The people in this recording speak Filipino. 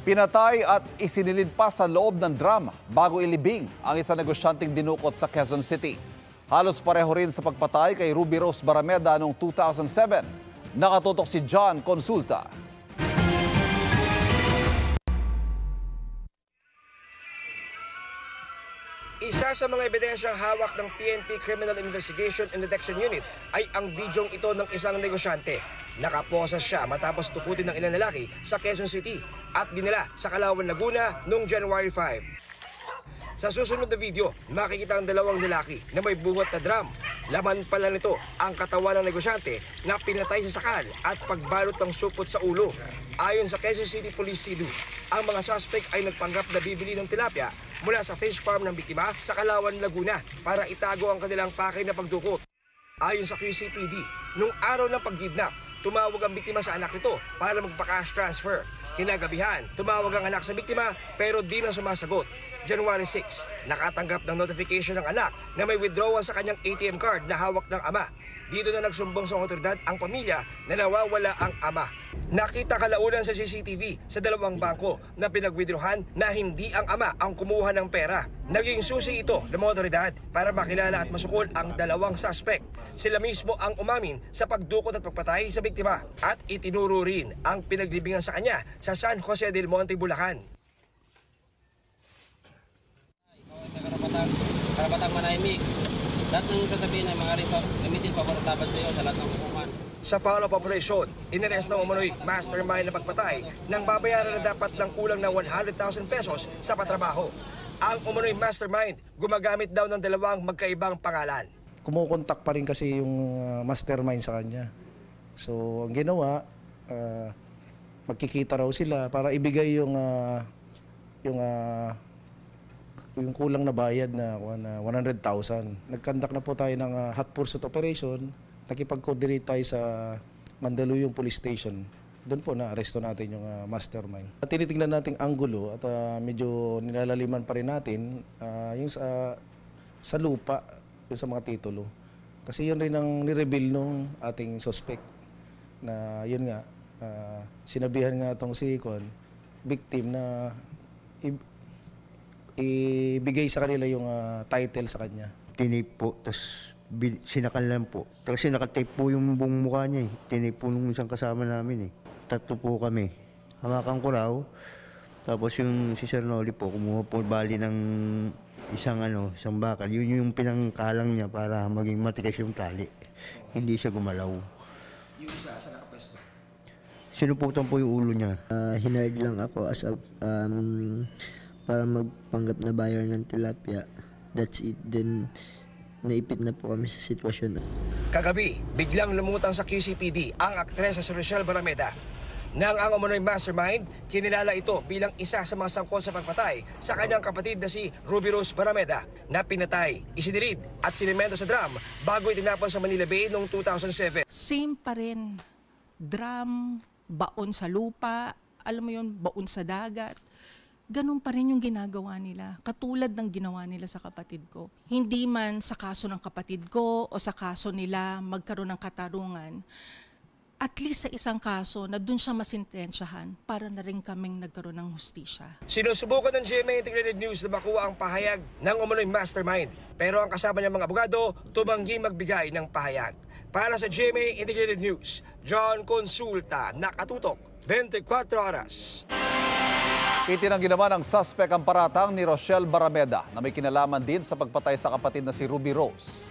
Pinatay at isinilid pa sa loob ng drum bago ilibing ang isang negosyanteng dinukot sa Quezon City. Halos pareho rin sa pagpatay kay Ruby Rose Barameda noong 2007. Nakatutok si John Consulta. Isa sa mga ebidensyang hawak ng PNP Criminal Investigation and Detection Unit ay ang bidyong ito ng isang negosyante. Nakaposas siya matapos tukutin ng ilang lalaki sa Quezon City at dinala sa Calauan, Laguna noong January 5. Sa susunod na video, makikita ang dalawang lalaki na may bungot na drum. Laman pala nito ang katawan ng negosyante na pinatay sa sakal at pagbalot ng supot sa ulo. Ayon sa Quezon City Police CIDU, ang mga suspect ay nagpanggap na bibili ng tilapia mula sa fish farm ng biktima sa Calauan, Laguna para itago ang kanilang pakay na pagdukot. Ayon sa QCPD, nung araw ng pagkidnap, tumawag ang biktima sa anak nito para magpa-cash transfer. Kinagabihan, tumawag ang anak sa biktima pero di na sumasagot. January 6, nakatanggap ng notification ng anak na may withdrawal sa kanyang ATM card na hawak ng ama. Dito na nagsumbong sa otoridad ang pamilya na nawawala ang ama. Nakita kalaunan sa CCTV sa dalawang bangko na pinag-withdrawhan na hindi ang ama ang kumuha ng pera. Naging susi ito ng mga otoridad para makilala at masukol ang dalawang suspect. Sila mismo ang umamin sa pagdukot at pagpatay sa biktima at itinuro rin ang pinaglibingan sa kanya sa San Jose del Monte, Bulacan. Karapatang manahimik. Lahat ng sasabihin ay maaari pa gamitin paboritaban sa iyo sa lahat ng hukuman. Sa follow-up operation, inares ng umano'y mastermind na pagpatay nang babayaran na dapat ng kulang na 100,000 pesos sa patrabaho. Ang umano'y mastermind gumagamit daw ng dalawang magkaibang pangalan. Kumukontak pa rin kasi yung mastermind sa kanya. So ang ginawa, magkikita raw sila para ibigay yung kulang na bayad na 100,000. Nagkandak na po tayo ng hot pursuit operation. Nakipag-coordinate tayo sa Mandaluyong Police Station. Doon po na-aresto natin yung mastermind. Tinitingnan natin anggulo at medyo nilalaliman pa rin natin yung sa lupa, yung sa mga titulo. Kasi yun rin ang nireveal nung ating suspect na yun nga, sinabihan nga itong si victim na ibigay sa kanila yung title sa kanya. Tinape po, tapos sinakal lang po. Kasi nakatape po yung buong mukha niya eh. Tinape po nung isang kasama namin eh. 3 po kami. Hamakan ko raw. Tapos yung si Sir Noli po, kumuha po bali ng isang bakal. Yun yung pinangkalang niya para maging matigas yung tali. Hindi siya gumalaw. Yung isa, saan nakapwesto? Sinuputan po yung ulo niya. Hinard lang ako as a, para magpanggap na buyer ng tilapia. That's it. Then, naipit na po kami sa sitwasyon. Kagabi, biglang lumutang sa QCPD ang aktres sa Rochelle Barameda. Nang ang umano'y mastermind, kinilala ito bilang isa sa mga sangkot sa pagpatay sa kanyang kapatid na si Ruby Rose Barameda na pinatay, isinilid at sinimento sa drum bago itinapon sa Manila Bay noong 2007. Same pa rin. Drum, baon sa lupa, alam mo yun, baon sa dagat. Ganun pa rin yung ginagawa nila, katulad ng ginawa nila sa kapatid ko. Hindi man sa kaso ng kapatid ko o sa kaso nila magkaroon ng katarungan, at least sa isang kaso na dun siya masintensyahan para na rin kaming nagkaroon ng hustisya. Sinusubukan ng GMA Integrated News na makuha ang pahayag ng umano'y mastermind. Pero ang kasama niyang mga abogado, tumanggi magbigay ng pahayag. Para sa GMA Integrated News, John Consulta, nakatutok, 24 oras. Itinanggi naman ng suspect ang paratang ni Rochelle Barameda na may kinalaman din sa pagpatay sa kapatid na si Ruby Rose.